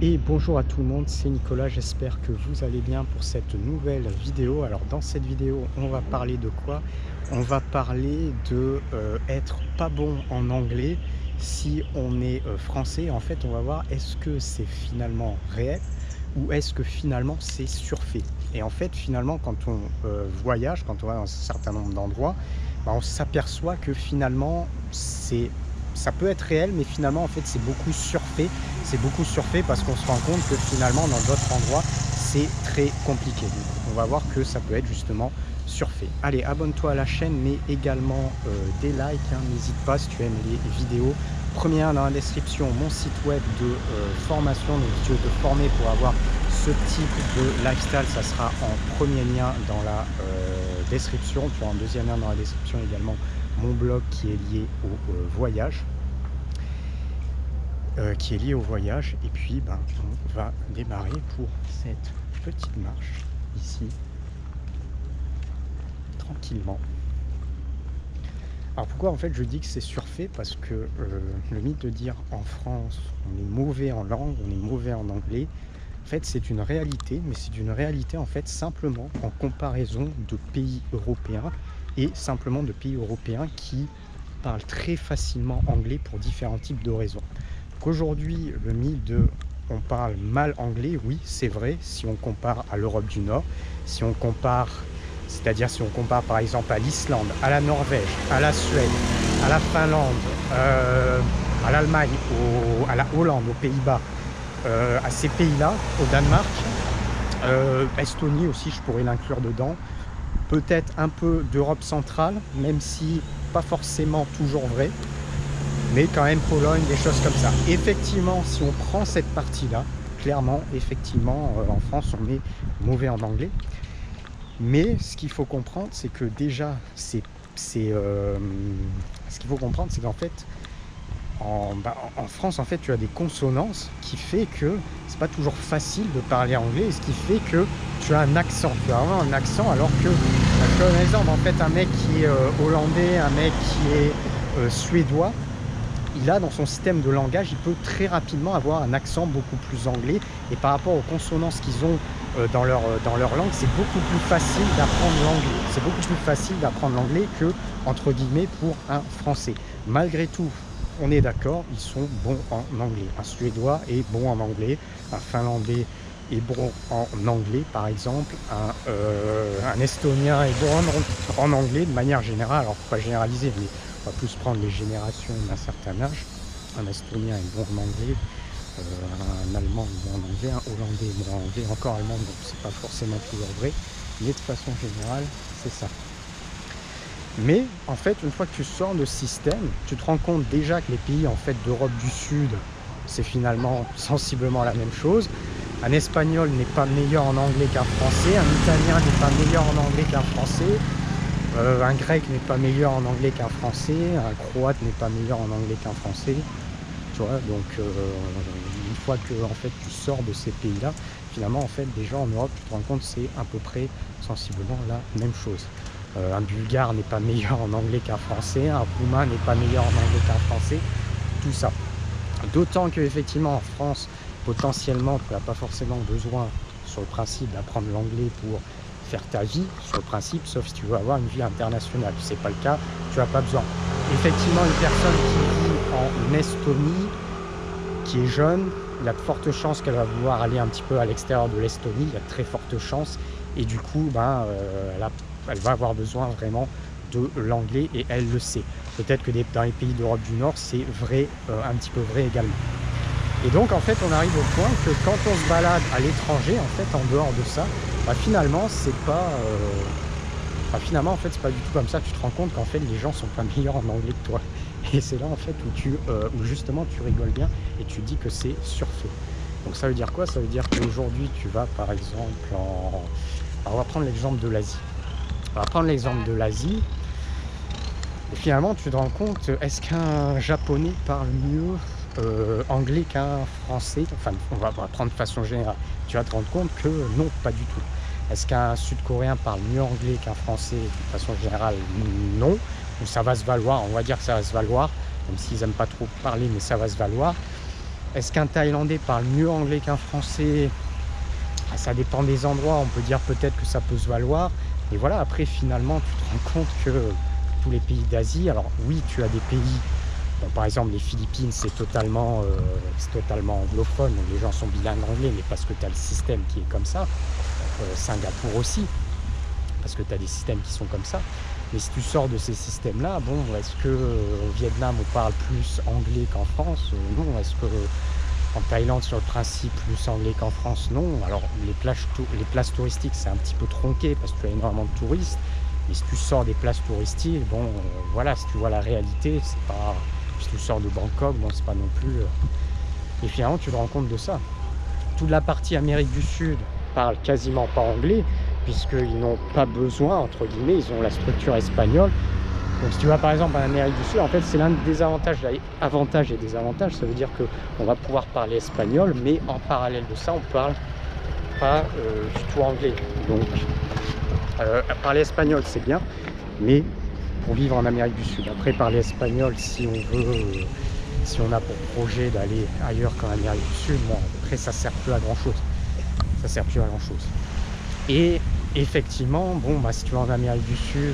Et bonjour à tout le monde, c'est Nicolas, j'espère que vous allez bien pour cette nouvelle vidéo. Alors dans cette vidéo, on va parler de quoi? On va parler de être pas bon en anglais si on est français. En fait, on va voir est-ce que c'est finalement réel ou est-ce que finalement c'est surfait. Et en fait, finalement, quand on voyage, quand on va dans un certain nombre d'endroits, bah, on s'aperçoit que finalement ça peut être réel, mais finalement en fait c'est beaucoup surfait. C'est beaucoup surfait parce qu'on se rend compte que finalement dans d'autres endroits c'est très compliqué. Donc, on va voir que ça peut être justement surfait. Allez, abonne-toi à la chaîne, mais également des likes, hein. N'hésite pas si tu aimes les vidéos. Premier lien dans la description, mon site web de formation. Donc si tu veux te former pour avoir ce type de lifestyle, ça sera en premier lien dans la description. Tu auras un deuxième lien dans la description également mon blog qui est lié au voyage. Et puis ben, on va démarrer pour cette petite marche ici tranquillement. Alors pourquoi en fait je dis que c'est surfait? Parce que le mythe de dire en France on est mauvais en langue, on est mauvais en anglais, en fait c'est une réalité, mais c'est une réalité en fait simplement en comparaison de pays européens et simplement de pays européens qui parlent très facilement anglais pour différents types de raisons. Donc aujourd'hui le mythe de on parle mal anglais, oui c'est vrai si on compare à l'Europe du Nord, si on compare, c'est-à-dire si on compare par exemple à l'Islande, à la Norvège, à la Suède, à la Finlande, à l'Allemagne, à la Hollande, aux Pays-Bas, à ces pays-là, au Danemark, Estonie aussi je pourrais l'inclure dedans, peut-être un peu d'Europe centrale, même si pas forcément toujours vrai, mais quand même Pologne, des choses comme ça. Effectivement, si on prend cette partie-là, clairement, effectivement, en France, on est mauvais en anglais. Mais ce qu'il faut comprendre, c'est que déjà, ce qu'il faut comprendre, c'est qu'en fait, en France, en fait, tu as des consonances qui fait que c'est pas toujours facile de parler anglais, et ce qui fait que tu as un accent. Tu as vraiment un accent, alors que, je donne un exemple, en fait, un mec qui est hollandais, un mec qui est suédois, il a dans son système de langage, il peut très rapidement avoir un accent beaucoup plus anglais, et par rapport aux consonances qu'ils ont dans leur langue, c'est beaucoup plus facile d'apprendre l'anglais. C'est beaucoup plus facile d'apprendre l'anglais que, entre guillemets, pour un français. Malgré tout, on est d'accord, ils sont bons en anglais. Un Suédois est bon en anglais, un Finlandais est bon en anglais, par exemple, un Estonien est bon en anglais de manière générale. Alors, faut pas généraliser, mais on va plus prendre les générations d'un certain âge. Un Estonien est bon en anglais, un Allemand est bon en anglais, un Hollandais est bon en anglais, encore allemand, donc c'est pas forcément toujours vrai, mais de façon générale, c'est ça. Mais en fait, une fois que tu sors de ce système, tu te rends compte déjà que les pays en fait d'Europe du Sud, c'est finalement sensiblement la même chose. Un Espagnol n'est pas meilleur en anglais qu'un Français, un Italien n'est pas meilleur en anglais qu'un Français, un Grec n'est pas meilleur en anglais qu'un Français, un Croate n'est pas meilleur en anglais qu'un Français. Tu vois, donc une fois que en fait tu sors de ces pays-là, finalement en fait déjà en Europe, tu te rends compte que c'est à peu près sensiblement la même chose. Un Bulgare n'est pas meilleur en anglais qu'un Français, un Roumain n'est pas meilleur en anglais qu'un Français, tout ça. D'autant que effectivement en France, potentiellement, tu n'as pas forcément besoin, sur le principe, d'apprendre l'anglais pour faire ta vie, sur le principe, sauf si tu veux avoir une vie internationale. Si ce n'est pas le cas, tu n'as pas besoin. Effectivement, une personne qui vit en Estonie, qui est jeune, il y a de fortes chances qu'elle va vouloir aller un petit peu à l'extérieur de l'Estonie, il y a de très fortes chances, et du coup, ben, elle va avoir besoin vraiment de l'anglais, et elle le sait. Peut-être que dans les pays d'Europe du Nord, c'est vrai, un petit peu vrai également. Et donc en fait on arrive au point que quand on se balade à l'étranger, en fait en dehors de ça, bah, finalement c'est pas finalement en fait c'est pas du tout comme ça. Tu te rends compte qu'en fait les gens sont pas meilleurs en anglais que toi, et c'est là en fait où justement tu rigoles bien et tu dis que c'est surfait. Donc ça veut dire quoi? Ça veut dire qu'aujourd'hui tu vas par exemple alors, on va prendre l'exemple de l'Asie. On va prendre l'exemple de l'Asie. Et finalement, tu te rends compte, est-ce qu'un Japonais parle mieux anglais qu'un Français? Enfin, on va prendre de façon générale. Tu vas te rendre compte que non, pas du tout. Est-ce qu'un Sud-Coréen parle mieux anglais qu'un Français? De façon générale, non. Ou ça va se valoir, on va dire que ça va se valoir, même s'ils n'aiment pas trop parler, mais ça va se valoir. Est-ce qu'un Thaïlandais parle mieux anglais qu'un Français? Ah, ça dépend des endroits, on peut dire peut-être que ça peut se valoir. Et voilà, après finalement, tu te rends compte que tous les pays d'Asie, alors oui, tu as des pays, bon, par exemple les Philippines, c'est totalement anglophone, donc les gens sont bilingues anglais, mais parce que tu as le système qui est comme ça. Singapour aussi, parce que tu as des systèmes qui sont comme ça. Mais si tu sors de ces systèmes-là, bon, est-ce que au Vietnam on parle plus anglais qu'en France? Non. Est-ce que en Thaïlande, sur le principe, plus anglais qu'en France? Non. Alors les places touristiques, c'est un petit peu tronqué parce que tu as énormément de touristes. Mais si tu sors des places touristiques, bon, voilà, si tu vois la réalité, c'est pas. Si tu sors de Bangkok, bon, c'est pas non plus. Et finalement, tu te rends compte de ça. Toute la partie Amérique du Sud parle quasiment pas anglais, puisqu'ils n'ont pas besoin, entre guillemets, ils ont la structure espagnole. Donc si tu vas par exemple en Amérique du Sud, en fait c'est l'un des avantages et désavantages, ça veut dire qu'on va pouvoir parler espagnol, mais en parallèle de ça on parle pas du tout anglais. Donc parler espagnol c'est bien, mais pour vivre en Amérique du Sud. Après parler espagnol, si on veut, si on a pour projet d'aller ailleurs qu'en Amérique du Sud, bon, après ça sert plus à grand chose. Ça sert plus à grand chose. Et effectivement, bon, bah, si tu vas en Amérique du Sud,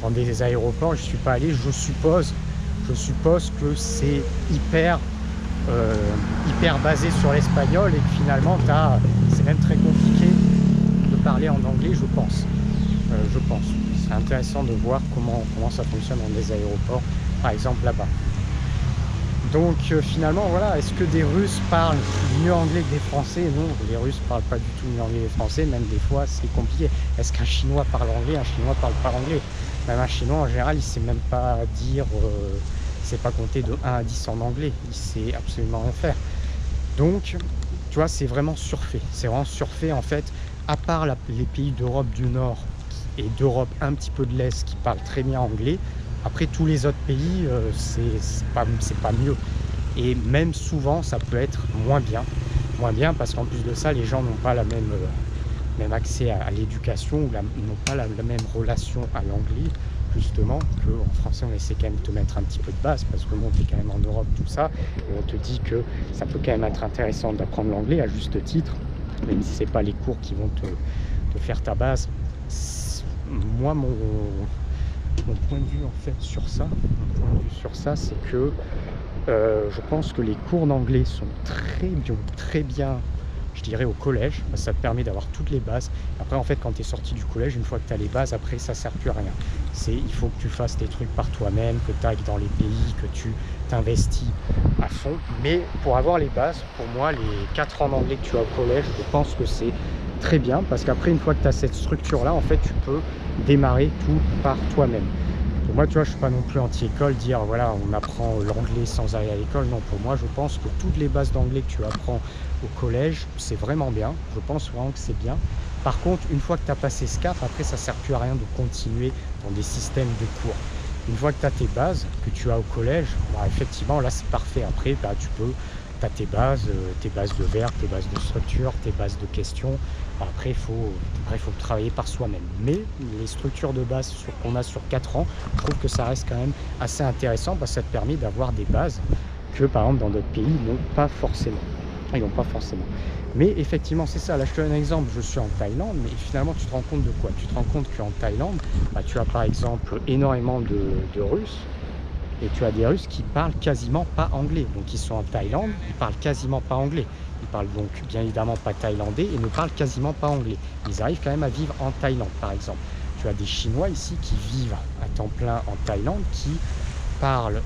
dans des aéroports, je ne suis pas allé, je suppose que c'est hyper basé sur l'espagnol et que finalement c'est même très compliqué de parler en anglais, je pense. C'est intéressant de voir comment ça fonctionne dans des aéroports, par exemple là-bas. Donc finalement, voilà, est-ce que des Russes parlent mieux anglais que des Français? Non, les Russes parlent pas du tout mieux anglais que les Français, même des fois c'est compliqué. Est-ce qu'un Chinois parle anglais? Un Chinois parle pas anglais. Même un Chinois en général, il sait même pas dire, il sait pas compter de 1 à 10 en anglais, il sait absolument rien faire. Donc, tu vois, c'est vraiment surfait. C'est vraiment surfait en fait, à part les pays d'Europe du Nord et d'Europe un petit peu de l'Est qui parlent très bien anglais. Après tous les autres pays, c'est pas mieux. Et même souvent, ça peut être moins bien parce qu'en plus de ça, les gens n'ont pas la même accès à l'éducation ou n'ont pas la même relation à l'anglais, justement, qu'en français, on essaie quand même de te mettre un petit peu de base parce que bon, tu es quand même en Europe, tout ça, et on te dit que ça peut quand même être intéressant d'apprendre l'anglais à juste titre, même si c'est pas les cours qui vont te faire ta base. Moi, mon point de vue en fait sur ça, c'est que je pense que les cours d'anglais sont très bien, je dirais au collège, parce que ça te permet d'avoir toutes les bases. Après en fait quand tu es sorti du collège, une fois que tu as les bases, après ça sert plus à rien. Il faut que tu fasses tes trucs par toi-même, que tu ailles dans les pays, que tu t'investis à fond. Mais pour avoir les bases, pour moi les 4 ans d'anglais que tu as au collège, je pense que c'est très bien, parce qu'après une fois que tu as cette structure là, en fait tu peux démarrer tout par toi-même. Donc moi tu vois, je suis pas non plus anti-école, dire voilà on apprend l'anglais sans aller à l'école. Non, pour moi je pense que toutes les bases d'anglais que tu apprends au collège, c'est vraiment bien. Je pense vraiment que c'est bien. Par contre, une fois que tu as passé ce cap, après ça sert plus à rien de continuer dans des systèmes de cours. Une fois que tu as tes bases que tu as au collège, bah, effectivement là c'est parfait. Après bah, tu as tes bases de verbes, tes bases de structure, tes bases de questions. Après, il faut travailler par soi-même. Mais les structures de base qu'on a sur 4 ans, je trouve que ça reste quand même assez intéressant parce que ça te permet d'avoir des bases que, par exemple, dans d'autres pays, ils n'ont pas forcément. Mais effectivement, c'est ça. Là, je te donne un exemple. Je suis en Thaïlande, mais finalement, tu te rends compte de quoi? Tu te rends compte qu'en Thaïlande, bah, tu as par exemple énormément de Russes. Et tu as des Russes qui parlent quasiment pas anglais. Donc ils sont en Thaïlande, ils parlent quasiment pas anglais. Ils parlent donc bien évidemment pas thaïlandais et ne parlent quasiment pas anglais. Ils arrivent quand même à vivre en Thaïlande, par exemple. Tu as des Chinois ici qui vivent à temps plein en Thaïlande, qui parlent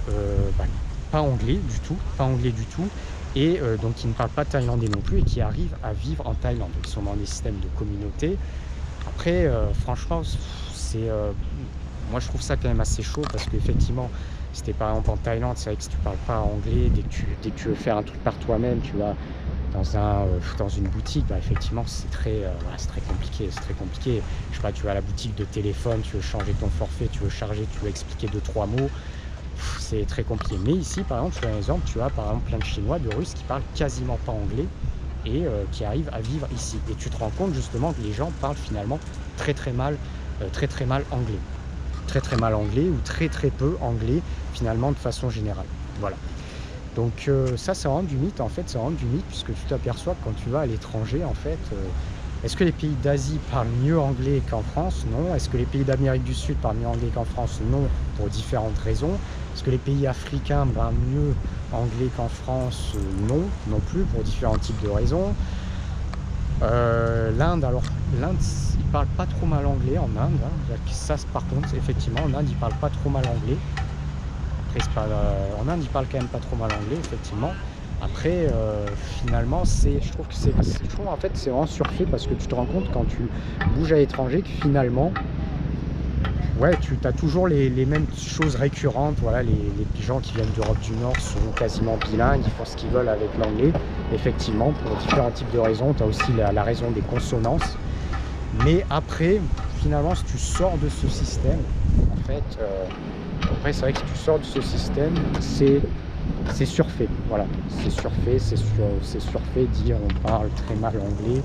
pas anglais du tout, et donc qui ne parlent pas thaïlandais non plus et qui arrivent à vivre en Thaïlande. Donc, ils sont dans des systèmes de communauté. Après, franchement, moi je trouve ça quand même assez chaud parce qu'effectivement, si tu es par exemple en Thaïlande, c'est vrai que si tu parles pas anglais, dès que tu veux faire un truc par toi-même, tu vas dans une boutique, bah, effectivement c'est très compliqué. Je sais pas, tu vas à la boutique de téléphone, tu veux changer ton forfait, tu veux charger, tu veux expliquer 2-3 mots, c'est très compliqué. Mais ici par exemple, tu as par exemple plein de Chinois, de Russes qui parlent quasiment pas anglais et qui arrivent à vivre ici. Et tu te rends compte justement que les gens parlent finalement très mal anglais. Très mal anglais ou très peu anglais finalement de façon générale. Voilà. Donc ça, c'est vraiment du mythe, en fait, c'est vraiment du mythe, puisque tu t'aperçois que quand tu vas à l'étranger, en fait, est-ce que les pays d'Asie parlent mieux anglais qu'en France? Non. Est-ce que les pays d'Amérique du Sud parlent mieux anglais qu'en France? Non, pour différentes raisons. Est-ce que les pays africains parlent mieux anglais qu'en France? Non, non plus, pour différents types de raisons. L'Inde, alors l'Inde, ils parlent pas trop mal anglais en Inde, hein. Ça, par contre, effectivement, en Inde, ils parlent pas trop mal anglais. Après, en Inde, ils parlent quand même pas trop mal anglais, effectivement. Après, finalement, je trouve en fait, c'est vraiment surfait, parce que tu te rends compte quand tu bouges à l'étranger que finalement, ouais, tu as toujours les mêmes choses récurrentes. Voilà, les gens qui viennent d'Europe du Nord sont quasiment bilingues, ils font ce qu'ils veulent avec l'anglais. Effectivement, pour différents types de raisons, tu as aussi la raison des consonances. Mais après, finalement, si tu sors de ce système, en fait, après, c'est vrai que si tu sors de ce système, c'est surfait. Voilà, c'est surfait, c'est surfait, dire on parle très mal anglais.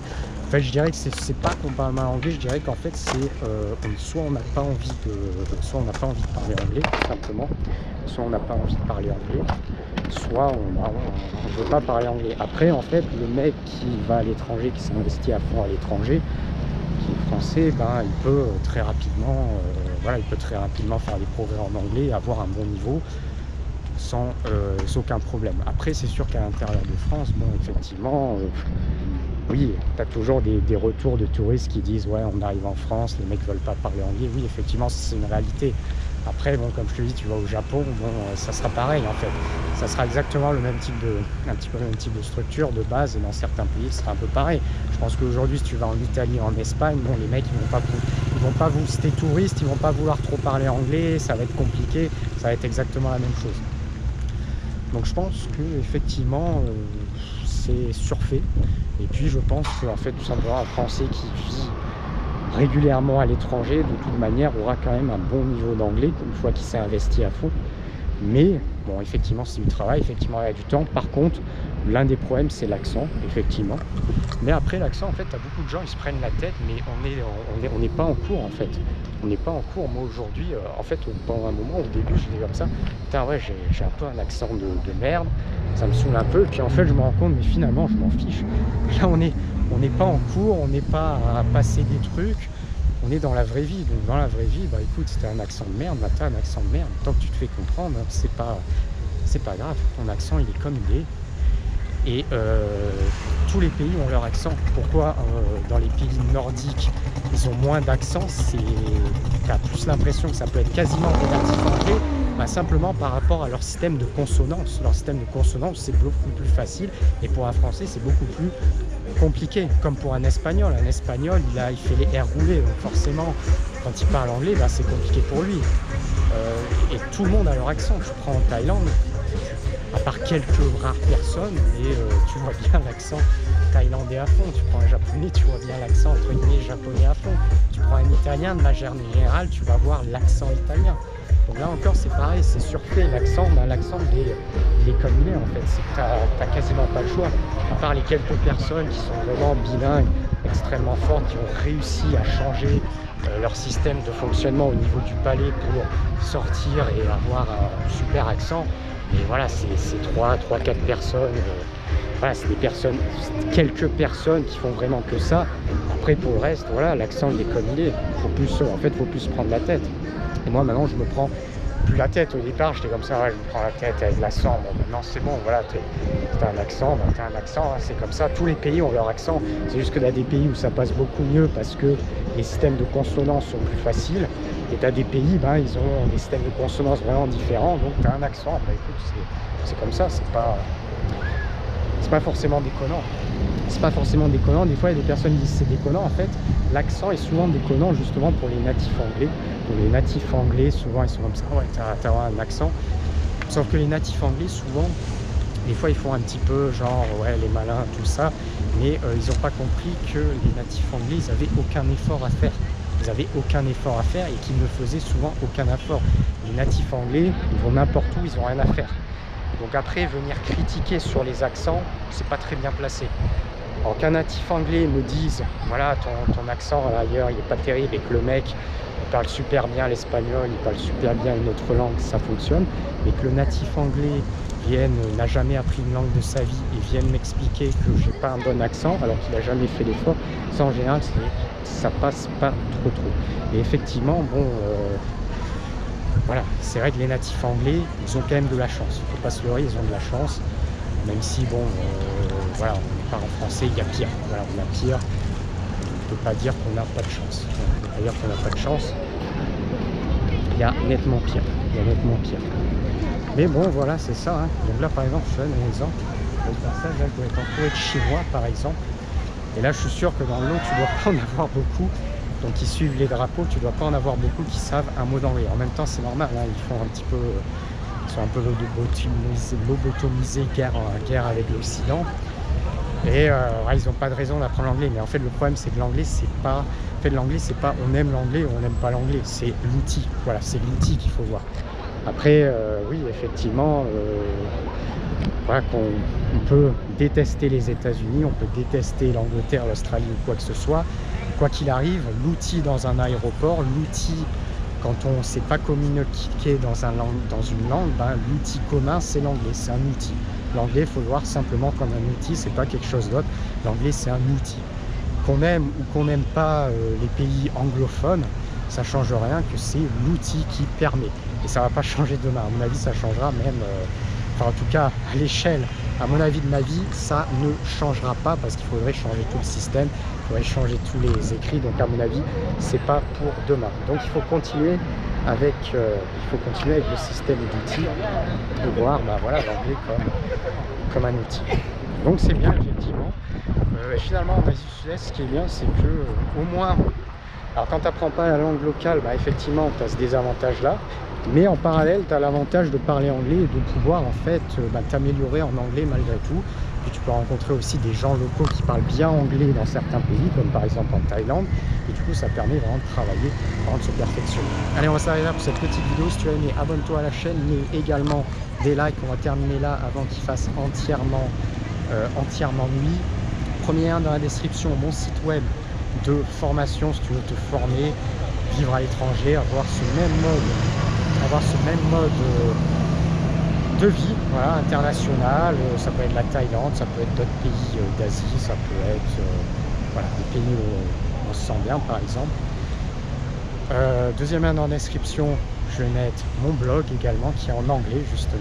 En fait, je dirais que c'est pas qu'on parle mal anglais, je dirais qu'en fait, c'est soit on n'a pas envie de parler anglais, tout simplement, soit on n'a pas envie de parler anglais, soit on veut pas parler anglais. Après, en fait, le mec qui va à l'étranger, qui s'investit à fond à l'étranger, qui est français, ben, il peut très rapidement, voilà, il peut très rapidement faire des progrès en anglais, avoir un bon niveau, sans aucun problème. Après, c'est sûr qu'à l'intérieur de France, bon, effectivement, oui, tu as toujours des retours de touristes qui disent ouais, on arrive en France, les mecs veulent pas parler anglais. Oui, effectivement, c'est une réalité. Après, bon, comme je te dis, tu vas au Japon, bon, ça sera pareil en fait. Ça sera exactement un petit peu le même type de structure de base, et dans certains pays, ce sera un peu pareil. Je pense qu'aujourd'hui, si tu vas en Italie, en Espagne, bon, les mecs, si t'es touriste, ils vont pas vouloir trop parler anglais, ça va être compliqué, ça va être exactement la même chose. Donc je pense que effectivement, c'est surfait. Et puis je pense qu'en fait, tout simplement, un Français qui vit régulièrement à l'étranger, de toute manière, aura quand même un bon niveau d'anglais une fois qu'il s'est investi à fond. Mais bon, effectivement, c'est du travail, effectivement, il y a du temps. Par contre, l'un des problèmes, c'est l'accent, effectivement. Mais après, l'accent, en fait, t'as beaucoup de gens, ils se prennent la tête, mais on n'est pas en cours, en fait. On n'est pas en cours. Moi, aujourd'hui, en fait, pendant un moment, au début, je disais comme ça, putain, ouais, j'ai un peu un accent de merde, ça me saoule un peu. Et puis, en fait, je me rends compte, mais finalement, je m'en fiche. Là, on n'est pas en cours, on n'est pas à passer des trucs. On est dans la vraie vie. Donc dans la vraie vie, bah écoute, si t'as un accent de merde, bah t'as un accent de merde. Tant que tu te fais comprendre, c'est pas grave. Ton accent, il est comme il est. Et tous les pays ont leur accent. Pourquoi dans les pays nordiques, ils ont moins d'accent? T'as plus l'impression que ça peut être quasiment des natifs anglais. Bah, simplement par rapport à leur système de consonance. Leur système de consonance, c'est beaucoup plus facile. Et pour un Français, c'est beaucoup plus compliqué, comme pour un Espagnol. Un Espagnol, il fait les R roulés, donc forcément, quand il parle anglais, bah, c'est compliqué pour lui. Et tout le monde a leur accent. Tu prends en Thaïlande, à part quelques rares personnes, et tu vois bien l'accent thaïlandais à fond. Tu prends un japonais, tu vois bien l'accent entre guillemets japonais à fond. Tu prends un italien, de manière générale, tu vas voir l'accent italien. Donc là encore, c'est pareil, c'est surfait. L'accent, il est comme il est en fait. T'as quasiment pas le choix. À part les quelques personnes qui sont vraiment bilingues, extrêmement fortes, qui ont réussi à changer leur système de fonctionnement au niveau du palais pour sortir et avoir un super accent. Et voilà, c'est 3-4 personnes. Voilà, c'est quelques personnes qui font vraiment que ça. Après, pour le reste, voilà, l'accent il est comme il est. Faut plus se prendre la tête. Et moi, maintenant, je me prends plus la tête. Au départ, j'étais comme ça, ouais, je me prends la tête avec l'accent. Bon, maintenant, c'est bon, voilà, t'as un accent, bah, t'as un accent, hein, c'est comme ça. Tous les pays ont leur accent. C'est juste que t'as des pays où ça passe beaucoup mieux parce que les systèmes de consonance sont plus faciles. Et t'as des pays, ben, ils ont des systèmes de consonance vraiment différents. Donc, t'as un accent. Bah, écoute, c'est comme ça. C'est pas forcément déconnant. C'est pas forcément déconnant. Des fois, il y a des personnes qui disent c'est déconnant. En fait, l'accent est souvent déconnant justement pour les natifs anglais. Donc, les natifs anglais, souvent, ils sont comme ça. Ouais, t'as un accent. Sauf que les natifs anglais, souvent, des fois, ils font un petit peu genre, ouais, les malins, tout ça. Mais ils n'ont pas compris que les natifs anglais, ils n'avaient aucun effort à faire. Ils n'avaient aucun effort à faire et qu'ils ne faisaient souvent aucun effort. Les natifs anglais, ils vont n'importe où, ils n'ont rien à faire. Donc après, venir critiquer sur les accents, c'est pas très bien placé. Alors qu'un natif anglais me dise, voilà, ton accent ailleurs, il est pas terrible, et que le mec il parle super bien l'espagnol, il parle super bien une autre langue, ça fonctionne. Mais que le natif anglais n'a jamais appris une langue de sa vie et vienne m'expliquer que j'ai pas un bon accent alors qu'il a jamais fait l'effort, ça en général ça passe pas trop. Et effectivement, bon, voilà, c'est vrai que les natifs anglais, ils ont quand même de la chance. Il faut pas se leurrer, ils ont de la chance. Même si, bon, voilà, on parle en français, il y a pire. Voilà, on a pire. On ne peut pas dire qu'on n'a pas de chance. On ne peut pas dire qu'on n'a pas de chance. Il y a nettement pire. Il y a nettement pire. Mais bon, voilà, c'est ça. Hein. Donc là, par exemple, je donne un exemple. Le passage, là, je dois être entouré de Chinois, par exemple. Et là, je suis sûr que dans l'eau, tu dois pas en avoir beaucoup. Donc, ils suivent les drapeaux, tu dois pas en avoir beaucoup qui savent un mot d'anglais. En même temps, c'est normal, hein, ils font un petit peu... Ils sont un peu lobotomisés, guerre avec l'Occident. Et ouais, ils n'ont pas de raison d'apprendre l'anglais. Mais en fait, le problème, c'est que l'anglais, c'est pas... En fait, l'anglais, c'est pas on aime l'anglais ou on n'aime pas l'anglais. C'est l'outil. Voilà, c'est l'outil qu'il faut voir. Après, oui, effectivement, voilà, on peut détester les États-Unis, on peut détester l'Angleterre, l'Australie ou quoi que ce soit. Quoi qu'il arrive, l'outil dans un aéroport, l'outil quand on ne sait pas communiquer dans une langue, ben, l'outil commun, c'est l'anglais, c'est un outil. L'anglais, il faut le voir simplement comme un outil, c'est pas quelque chose d'autre. L'anglais, c'est un outil. Qu'on aime ou qu'on n'aime pas les pays anglophones, ça ne change rien, que c'est l'outil qui permet. Et ça ne va pas changer demain. À mon avis, ça changera même, enfin en tout cas à l'échelle, à mon avis de ma vie, ça ne changera pas parce qu'il faudrait changer tout le système, il faudrait changer tous les écrits. Donc à mon avis, c'est pas pour demain. Donc il faut continuer avec, le système d'outils, de voir voilà, l'anglais comme un outil. Donc c'est bien effectivement. Finalement en Asie du Sud-Est, ce qui est bien, c'est que au moins, alors quand tu n'apprends pas la langue locale, bah, effectivement tu as ce désavantage là, mais en parallèle tu as l'avantage de parler anglais et de pouvoir en fait t'améliorer en anglais malgré tout. Puis tu peux rencontrer aussi des gens locaux qui parlent bien anglais dans certains pays, comme par exemple en Thaïlande, et du coup ça permet vraiment de travailler, vraiment de se perfectionner. Allez, on va s'arrêter là pour cette petite vidéo. Si tu as aimé, abonne-toi à la chaîne, mais également des likes. On va terminer là avant qu'il fasse entièrement nuit. Premier lien dans la description, mon site web de formation si tu veux te former, vivre à l'étranger, avoir ce même mode de vie, voilà, international. Ça peut être la Thaïlande, ça peut être d'autres pays d'Asie, ça peut être voilà, des pays où on se sent bien par exemple. Deuxième lien dans la description, je vais mettre mon blog également qui est en anglais justement.